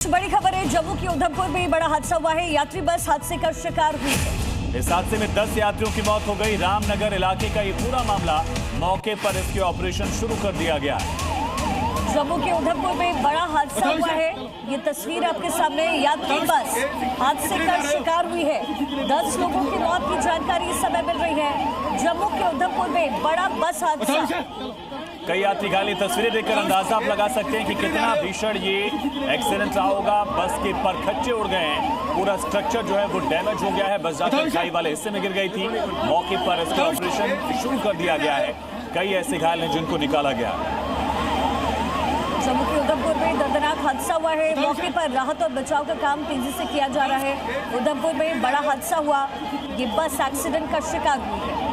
बड़ी खबर है, जम्मू के उधमपुर में बड़ा हादसा हुआ है। यात्री बस हादसे का शिकार हुई है। इस हादसे में 10 यात्रियों की मौत हो गई। रामनगर इलाके का ये पूरा मामला, मौके पर इसके ऑपरेशन शुरू कर दिया गया है। जम्मू के उधमपुर में बड़ा हादसा हुआ है। ये तस्वीर आपके सामने, यात्री बस हादसे का शिकार हुई है। 10 लोगों की मौत की जानकारी इस समय मिल रही है। जम्मू के उधमपुर में बड़ा बस हादसा। कई यात्री घायल। तस्वीरें देखकर अंदाजा आप लगा सकते हैं कि कितना भीषण ये एक्सीडेंट रहा होगा। बस के परखच्चे उड़ गए हैं, पूरा स्ट्रक्चर जो है वो डैमेज हो गया है। बस जाकर खाई वाले हिस्से में गिर गई थी। मौके पर इसका ऑपरेशन शुरू कर दिया गया है। कई ऐसे घायल हैं जिनको निकाला गया। जम्मू के उधमपुर में दर्दनाक हादसा हुआ है। मौके पर राहत और बचाव का काम तेजी से किया जा रहा है। उधमपुर में बड़ा हादसा हुआ। ये बस एक्सीडेंट का शिकार हुई है।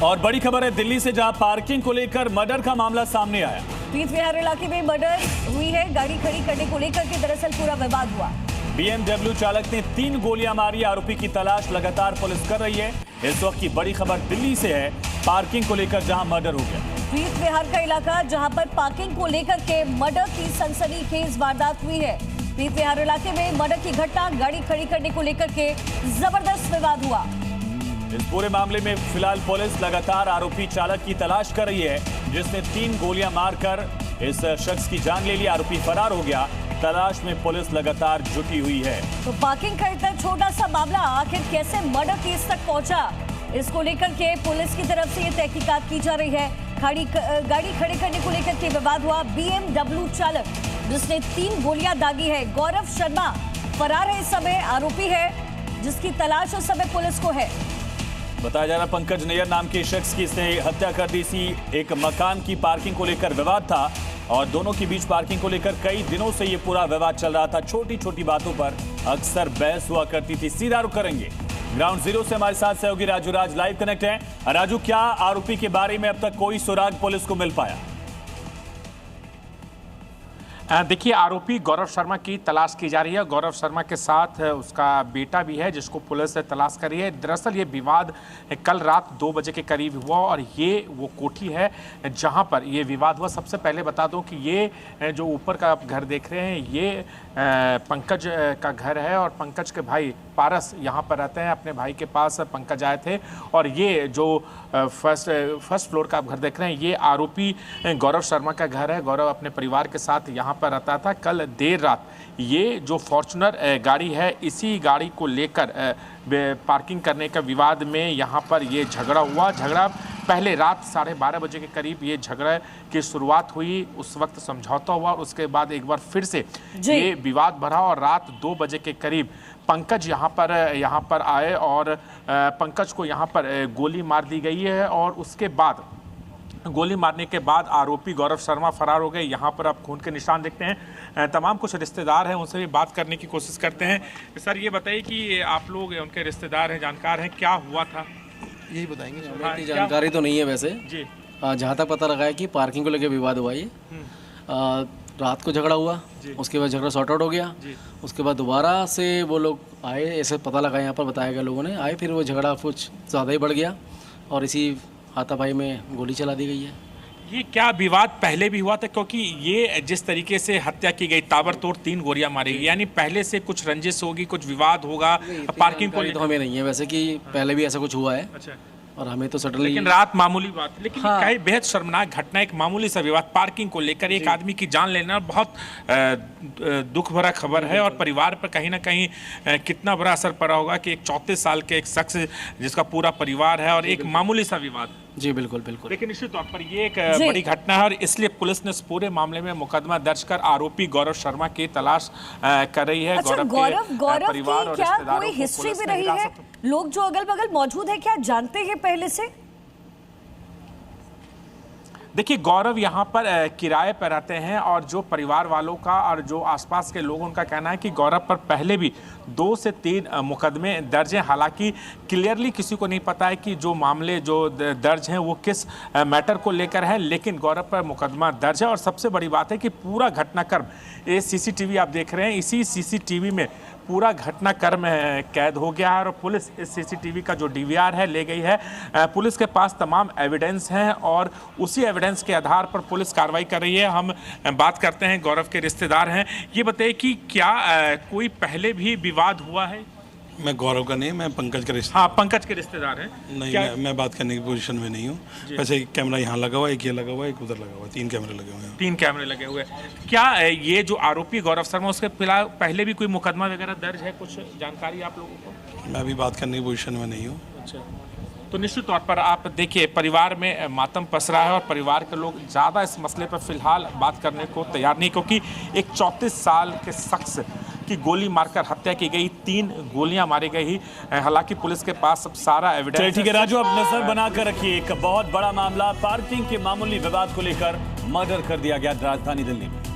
और बड़ी खबर है दिल्ली से, जहां पार्किंग को लेकर मर्डर का मामला सामने आया। प्रीत विहार इलाके में मर्डर हुई है। गाड़ी खड़ी करने को लेकर के दरअसल पूरा विवाद हुआ। BMW चालक ने 3 गोलियां मारी। आरोपी की तलाश लगातार पुलिस कर रही है। इस वक्त की बड़ी खबर दिल्ली से है, पार्किंग को लेकर जहां मर्डर हो गया। प्रीत विहार का इलाका, जहां पर पार्किंग को लेकर के मर्डर की सनसनीखेज वारदात हुई है। प्रीत विहार इलाके में मर्डर की घटना, गाड़ी खड़ी करने को लेकर के जबरदस्त विवाद हुआ। इस पूरे मामले में फिलहाल पुलिस लगातार आरोपी चालक की तलाश कर रही है, जिसने 3 गोलियां मारकर इस शख्स की जान ले ली। आरोपी फरार हो गया। तलाश में पुलिस लगातार जुटी हुई है। तो पार्किंग का इतना छोटा सा मामला आखिर कैसे मर्डर केस तक पहुंचा, इसको लेकर के पुलिस की तरफ से ये तहकीकात की जा रही है। गाड़ी खड़ी करने को लेकर के विवाद हुआ। BMW चालक जिसने 3 गोलियां दागी है, गौरव शर्मा फरार है। इस समय आरोपी है जिसकी तलाश उस समय पुलिस को है। बताया जा रहा पंकज नैयर नाम के शख्स की इसने हत्या कर दी थी। एक मकान की पार्किंग को लेकर विवाद था और दोनों के बीच पार्किंग को लेकर कई दिनों से ये पूरा विवाद चल रहा था। छोटी छोटी बातों पर अक्सर बहस हुआ करती थी। सीधा रुख करेंगे ग्राउंड जीरो से, हमारे साथ सहयोगी राजू राज लाइव कनेक्ट है। राजू, क्या आरोपी के बारे में अब तक कोई सुराग पुलिस को मिल पाया? देखिए, आरोपी गौरव शर्मा की तलाश की जा रही है। गौरव शर्मा के साथ उसका बेटा भी है जिसको पुलिस तलाश कर रही है। दरअसल ये विवाद कल रात 2 बजे के करीब हुआ और ये वो कोठी है जहां पर ये विवाद हुआ। सबसे पहले बता दूं कि ये जो ऊपर का आप घर देख रहे हैं, ये पंकज का घर है और पंकज के भाई पारस यहाँ पर रहते हैं। अपने भाई के पास पंकज आए थे और ये जो फर्स्ट फ्लोर का आप घर देख रहे हैं, ये आरोपी गौरव शर्मा का घर है। गौरव अपने परिवार के साथ यहाँ पर रहता था। कल देर रात ये जो फॉर्च्यूनर गाड़ी है, इसी गाड़ी को लेकर पार्किंग करने का विवाद में यहाँ पर ये झगड़ा हुआ। झगड़ा पहले रात 12:30 बजे के करीब ये झगड़े की शुरुआत हुई। उस वक्त समझौता हुआ और उसके बाद एक बार फिर से ये विवाद बढ़ा और रात 2 बजे के करीब पंकज यहाँ पर आए और पंकज को यहाँ पर गोली मार दी गई है और उसके बाद गोली मारने के बाद आरोपी गौरव शर्मा फरार हो गए। यहाँ पर आप खून के निशान देखते हैं। तमाम कुछ रिश्तेदार हैं, उनसे भी बात करने की कोशिश करते हैं। सर, ये बताइए कि आप लोग उनके रिश्तेदार हैं, जानकार हैं, क्या हुआ था? यही बताएंगे। इतनी जानकारी तो नहीं है वैसे जी। जहाँ तक पता लगा है कि पार्किंग को लेकर विवाद हुआ। ये रात को झगड़ा हुआ, उसके बाद झगड़ा सॉर्ट आउट हो गया। उसके बाद दोबारा से वो लोग आए, ऐसे पता लगा, यहाँ पर बताया गया, लोगों ने आए, फिर वो झगड़ा कुछ ज़्यादा ही बढ़ गया और इसी हाथापाई में गोली चला दी गई है। ये क्या विवाद पहले भी हुआ था? क्योंकि ये जिस तरीके से हत्या की गई, ताबड़तोड़ 3 गोलियां मारी गई, यानी पहले से कुछ रंजिश होगी, कुछ विवाद होगा पार्किंग को? तो हमें नहीं है वैसे कि पहले भी ऐसा कुछ हुआ है। अच्छा। और हमें तो सडनली, लेकिन रात मामूली बात, लेकिन हाँ। बेहद शर्मनाक घटना, एक मामूली सा विवाद पार्किंग को लेकर एक आदमी की जान लेना बहुत दुख भरा खबर है और परिवार पर कहीं ना कहीं कितना बड़ा असर पड़ा होगा कि एक 34 साल के एक शख्स जिसका पूरा परिवार है और एक मामूली सा विवाद। जी बिल्कुल बिल्कुल। लेकिन निश्चित तौर पर ये एक बड़ी घटना है और इसलिए पुलिस ने इस पूरे मामले में मुकदमा दर्ज कर आरोपी गौरव शर्मा की तलाश कर रही है। अच्छा, गौरव परिवार और क्या कोई हिस्ट्री भी रही है? लोग जो अगल बगल मौजूद है, क्या जानते हैं पहले से? देखिए, गौरव यहाँ पर किराए पर रहते हैं और जो परिवार वालों का और जो आसपास के लोग, उनका कहना है कि गौरव पर पहले भी 2 से 3 मुकदमे दर्ज हैं। हालांकि क्लियरली किसी को नहीं पता है कि जो मामले जो दर्ज हैं वो किस मैटर को लेकर है, लेकिन गौरव पर मुकदमा दर्ज है। और सबसे बड़ी बात है कि पूरा घटनाक्रम, ये CCTV आप देख रहे हैं, इसी CCTV में पूरा घटनाक्रम कैद हो गया है और पुलिस इस सीसीटीवी का जो डीवीआर है ले गई है। पुलिस के पास तमाम एविडेंस हैं और उसी एविडेंस के आधार पर पुलिस कार्रवाई कर रही है। हम बात करते हैं, गौरव के रिश्तेदार हैं, ये बताइए कि क्या कोई पहले भी विवाद हुआ है? मैं गौरव का नहीं, मैं पंकज का रिश्तेदार। हाँ, पंकज के रिश्तेदार हैं। नहीं, मैं बात करने की पोजीशन में नहीं हूँ। वैसे कैमरा यहाँ लगा हुआ है, एक ये लगा हुआ है, एक उधर लगा हुआ है, 3 कैमरे लगे हुए हैं। 3 कैमरे लगे हुए हैं। क्या ये जो आरोपी गौरव शर्मा, उसके फिलहाल पहले भी कोई मुकदमा वगैरह दर्ज है? कुछ जानकारी आप लोगों को? मैं अभी बात करने की पोजीशन में नहीं हूँ। अच्छा, तो निश्चित तौर पर आप देखिए, परिवार में मातम पस रहा है और परिवार के लोग ज़्यादा इस मसले पर फिलहाल बात करने को तैयार नहीं, क्योंकि एक 34 साल के शख्स की गोली मारकर हत्या की गई, 3 गोलियां मारी गई। हालांकि पुलिस के पास अब सारा एविडेंस। चलिए ठीक है राजू, अब नजर बनाकर रखिए, एक बहुत बड़ा मामला, पार्किंग के मामूली विवाद को लेकर मर्डर कर दिया गया राजधानी दिल्ली में।